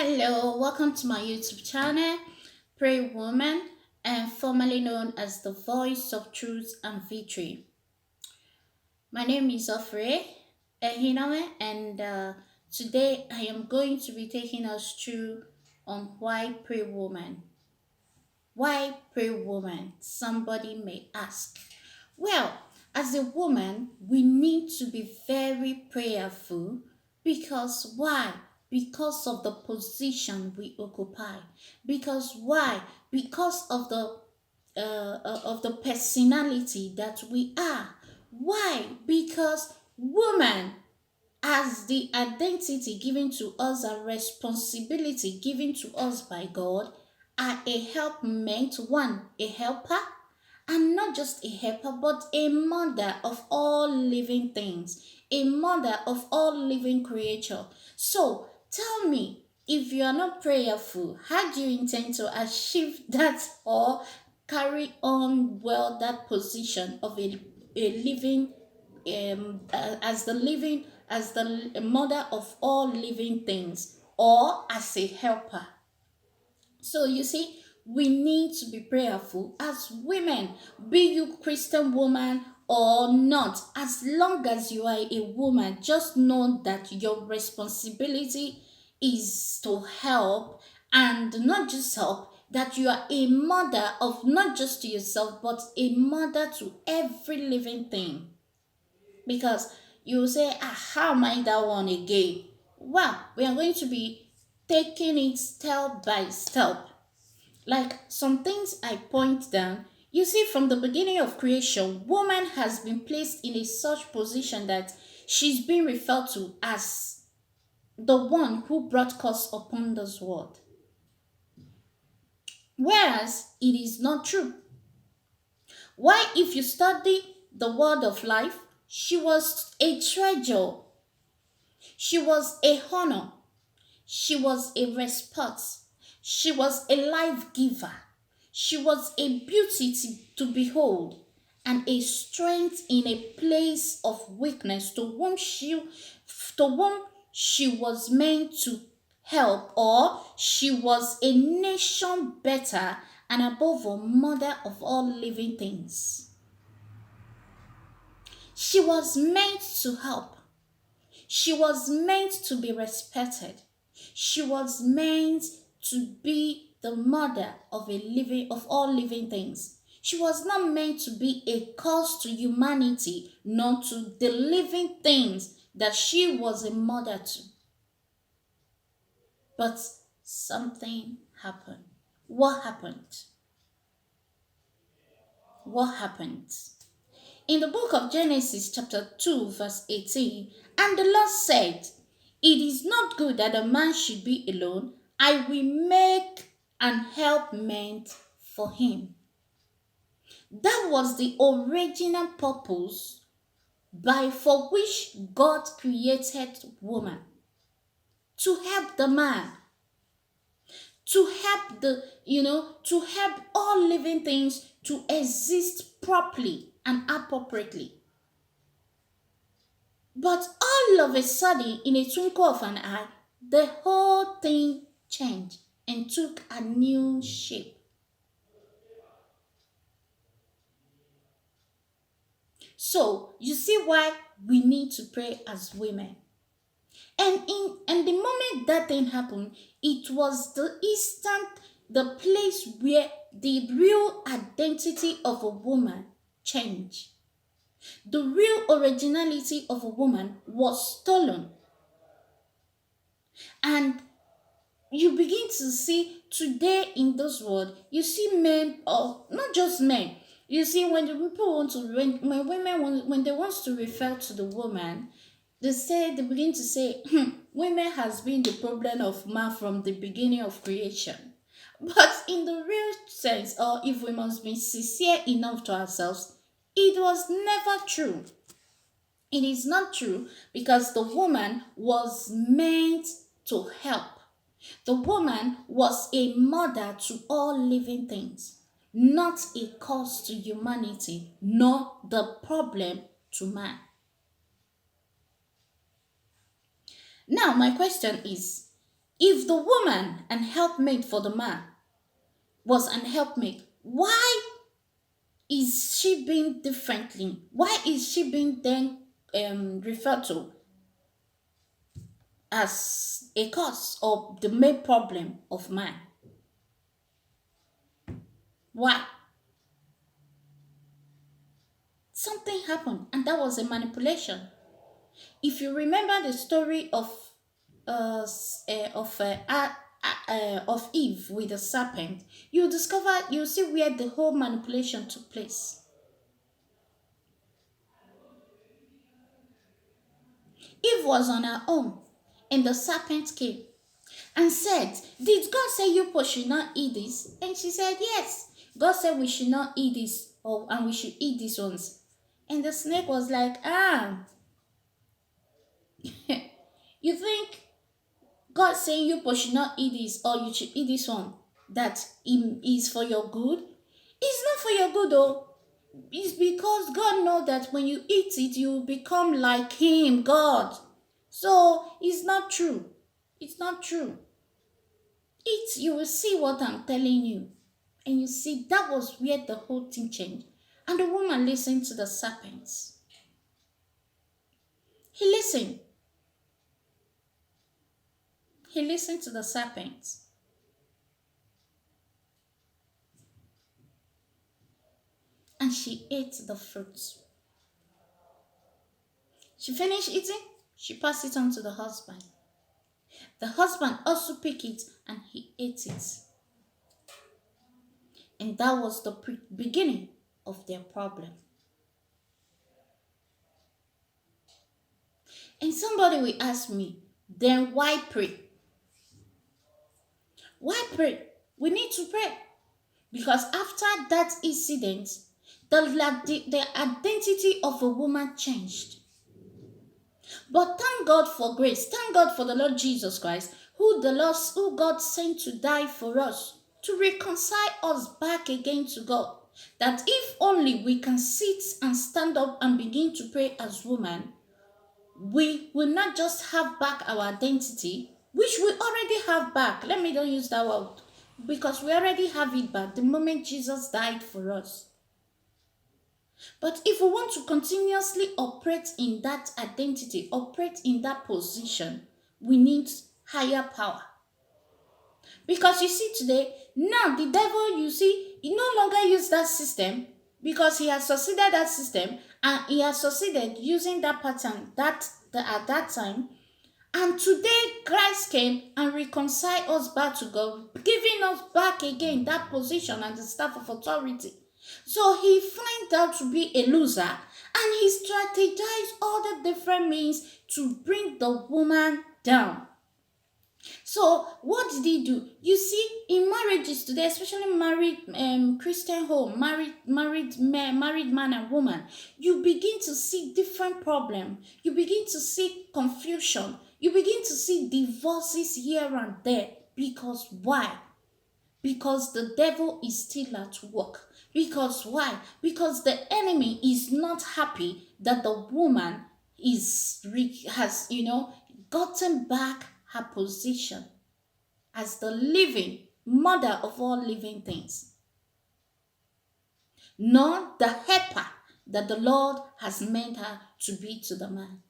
Hello, welcome to my YouTube channel, Pray Woman, and formerly known as the Voice of Truth and Victory. My name is Ofre Ehinoe, and today I am going to be taking us through on why Pray Woman. Why pray woman? Somebody may ask. Well, as a woman, we need to be very prayerful because why? Because of the position we occupy. Because why? Because of the personality that we are. Why? Because woman as the identity given to us, a responsibility given to us by God, are a helpmate, one, a helper, and not just a helper, but a mother of all living things, a mother of all living creature. So tell me, if you are not prayerful, how do you intend to achieve that or carry on well that position of a living as the living as the mother of all living things or as a helper? So you see, we need to be prayerful as women, be you Christian woman or not. As long as you are a woman, just know that your responsibility is to help, and not just help, that you are a mother of not just to yourself but a mother to every living thing. Because you say, how am I that one again? Well, we are going to be taking it step by step. Like some things I point down, you see, from the beginning of creation, woman has been placed in a such position that she's been referred to as the one who brought curse upon this world. Whereas it is not true. Why, if you study the word of life, she was a treasure, she was a honor, she was a respect, she was a life giver, she was a beauty to behold, and a strength in a place of weakness to whom she was meant to help, or she was a nation better, and above all, mother of all living things. She was meant to help. She was meant to be respected. She was meant to be the mother of all living things. She was not meant to be a cause to humanity, nor to the living things that she was a mother to. But something happened. What happened? What happened? In the book of Genesis, chapter 2, verse 18, and the Lord said, it is not good that a man should be alone. I will make an helpmate for him. That was the original purpose for which God created woman. To help the man. To help to help all living things to exist properly and appropriately. But all of a sudden, in a twinkle of an eye, the whole thing changed and took a new shape. So you see why we need to pray as women. And the moment that thing happened, it was the place where the real identity of a woman changed. The real originality of a woman was stolen. And you begin to see today in this world, you see men, or not just men, you see when the people want to, when women want, when they want to refer to the woman, they begin to say, women has been the problem of man from the beginning of creation. But in the real sense, or if we must be sincere enough to ourselves, it was never true. It is not true, because the woman was meant to help. The woman was a mother to all living things, not a cause to humanity, nor the problem to man. Now, my question is, If the woman, an helpmate for the man, was an helpmate, why is she being differently? Why is she being then referred to as a cause or the main problem of man? Why? Something happened, and that was a manipulation. If you remember the story of Eve with the serpent, you see where the whole manipulation took place. Eve was on her own, and the serpent came and said, "Did God say you should not eat this?" And she said, "Yes. God said we should not eat this, and we should eat these ones." And the snake was like, "Ah, you think God saying you should not eat this or you should eat this one that is for your good? It's not for your good though. It's because God knows that when you eat it, you become like Him, God. So it's not true. It's not true. Eat, you will see what I'm telling you." And you see, that was where the whole thing changed. And the woman listened to the serpents. He listened. He listened to the serpents. And she ate the fruit. She finished eating. She passed it on to the husband. The husband also picked it and he ate it. And that was the beginning of their problem. And somebody will ask me, then why pray? Why pray? We need to pray. Because after that incident, the identity of a woman changed. But thank God for grace. Thank God for the Lord Jesus Christ, who God sent to die for us, to reconcile us back again to God. That if only we can sit and stand up and begin to pray as women, we will not just have back our identity, which we already have back. Let me don't use that word, because we already have it back the moment Jesus died for us. But if we want to continuously operate in that identity, operate in that position, we need higher power. Because you see today, now the devil, you see, he no longer use that system because he has succeeded that system and he has succeeded using that pattern at that time. And today Christ came and reconciled us back to God, giving us back again that position and the staff of authority. So he finds out to be a loser and he strategized all the different means to bring the woman down. So what did he do? You see, in marriages today, especially married Christian home, married man and woman, you begin to see different problem. You begin to see confusion. You begin to see divorces here and there. Because why? Because the devil is still at work. Because why? Because the enemy is not happy that the woman has gotten back her position as the living mother of all living things, not the helper that the Lord has made her to be to the man.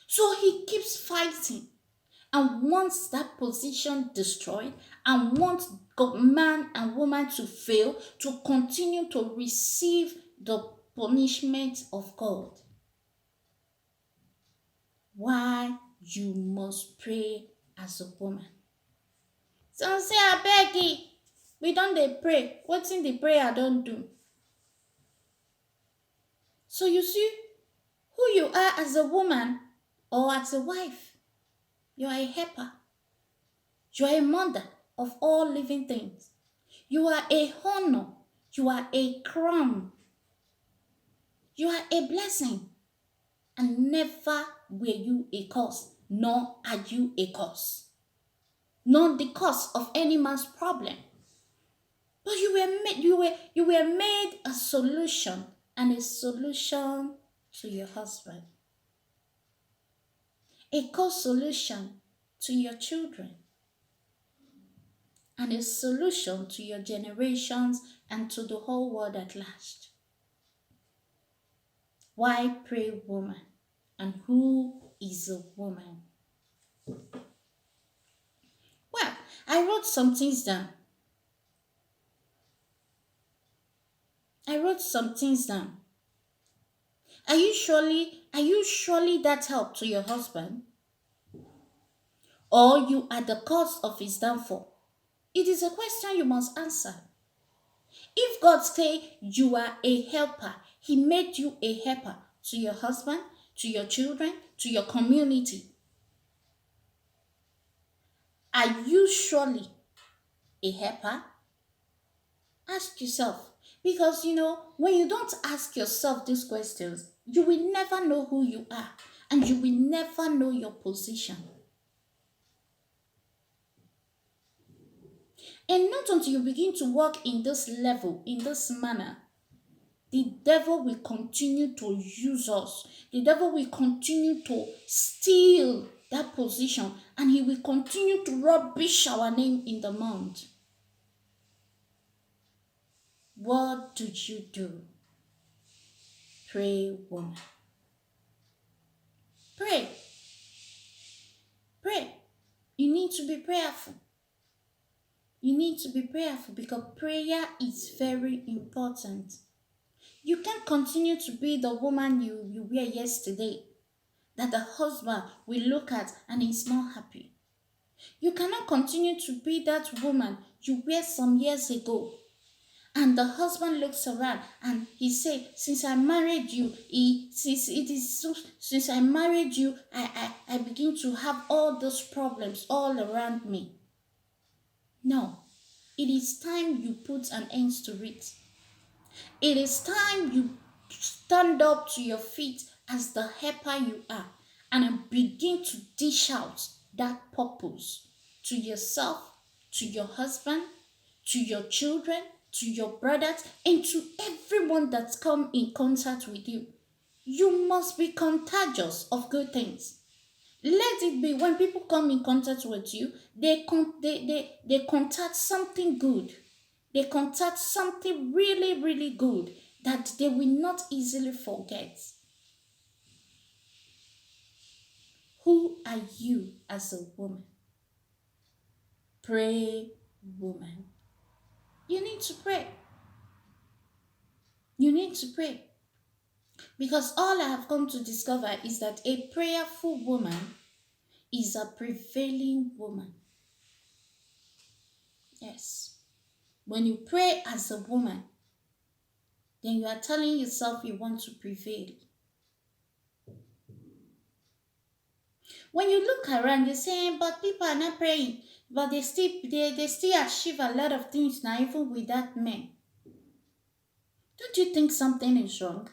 So he keeps fighting and wants that position destroyed and wants man and woman to fail, to continue to receive the punishment of God. Why you must pray as a woman. Some say, "I beg you, we don't dey pray. Wetin the prayer don't do?" So you see, who you are as a woman or as a wife, you are a helper. You are a mother of all living things. You are a honor. You are a crown. You are a blessing. And never were you a cause, nor are you a cause. Not the cause of any man's problem. But you were made a solution, and a solution to your husband. A co-solution to your children. and a solution to your generations and to the whole world at large. Why pray woman? And who is a woman? Well, I wrote some things down. I wrote some things down. Are you surely that help to your husband? Or you are the cause of his downfall? It is a question you must answer. If God say you are a helper, he made you a helper to your husband, to your children, to your community. Are you surely a helper? Ask yourself. Because when you don't ask yourself these questions, you will never know who you are and you will never know your position. And not until you begin to walk in this level, in this manner, the devil will continue to use us. The devil will continue to steal that position and he will continue to rubbish our name in the mouth. What do you do? Pray, woman. Pray. Pray. You need to be prayerful. You need to be prayerful because prayer is very important. You can't continue to be the woman you were yesterday that the husband will look at and is not happy. You cannot continue to be that woman you were some years ago and the husband looks around and he say, since I married you, since I married you, I begin to have all those problems all around me. No, it is time you put an end to it. It is time you stand up to your feet as the helper you are and begin to dish out that purpose to yourself, to your husband, to your children, to your brothers, and to everyone that's come in contact with you. You must be contagious of good things. Let it be when people come in contact with you, they contact something good. They contact something really, really good that they will not easily forget. Who are you as a woman? Pray, woman. You need to pray. You need to pray. Because all I have come to discover is that a prayerful woman is a prevailing woman. Yes. When you pray as a woman, then you are telling yourself you want to prevail. When you look around, you're saying, but people are not praying, but they still achieve a lot of things now, even without men. Don't you think something is wrong?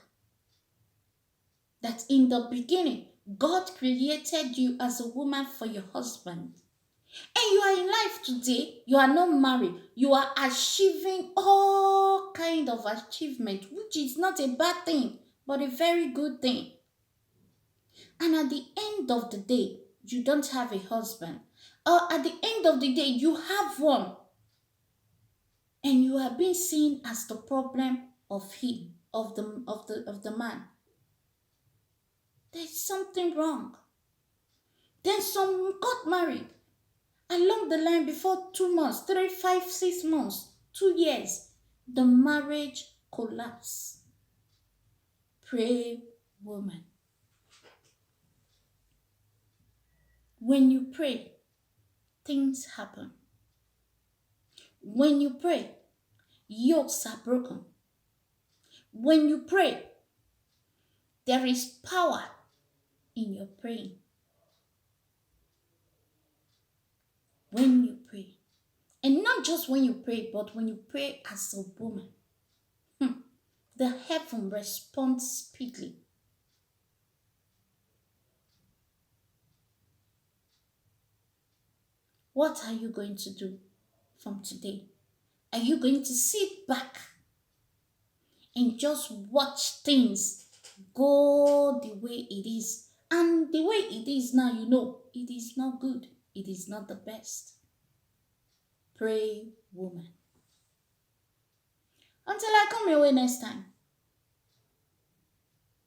That in the beginning, God created you as a woman for your husband. And you are in life today, you are not married, you are achieving all kind of achievement, which is not a bad thing, but a very good thing. And at the end of the day, you don't have a husband. Or at the end of the day, you have one. And you are being seen as the problem of him, of the man. There's something wrong. Then some got married. Along the line before 2 months, 3, 5, 6 months, 2 years, the marriage collapsed. Pray, woman. When you pray, things happen. When you pray, yokes are broken. When you pray, there is power in your praying. When you pray, and not just when you pray, but when you pray as a woman, the heaven responds speedily. What are you going to do from today? Are you going to sit back and just watch things go the way it is? And the way it is now, it is not good. It is not the best. pray woman. Until I come your way next time,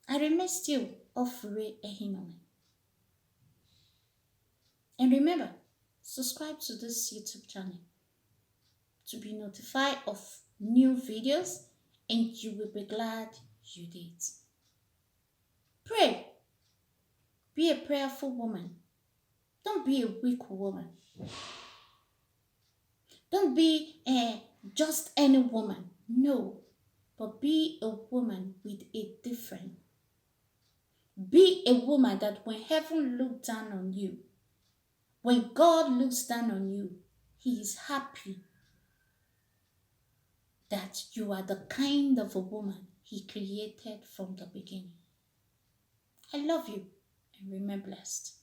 I remain still Ofure Ehinomen. And remember, subscribe to this YouTube channel to be notified of new videos, and you will be glad you did. Pray. Be a prayerful woman. Don't be a weak woman. Don't be just any woman. No. But be a woman with a different. Be a woman that when heaven looks down on you, when God looks down on you, He is happy that you are the kind of a woman He created from the beginning. I love you and remain blessed.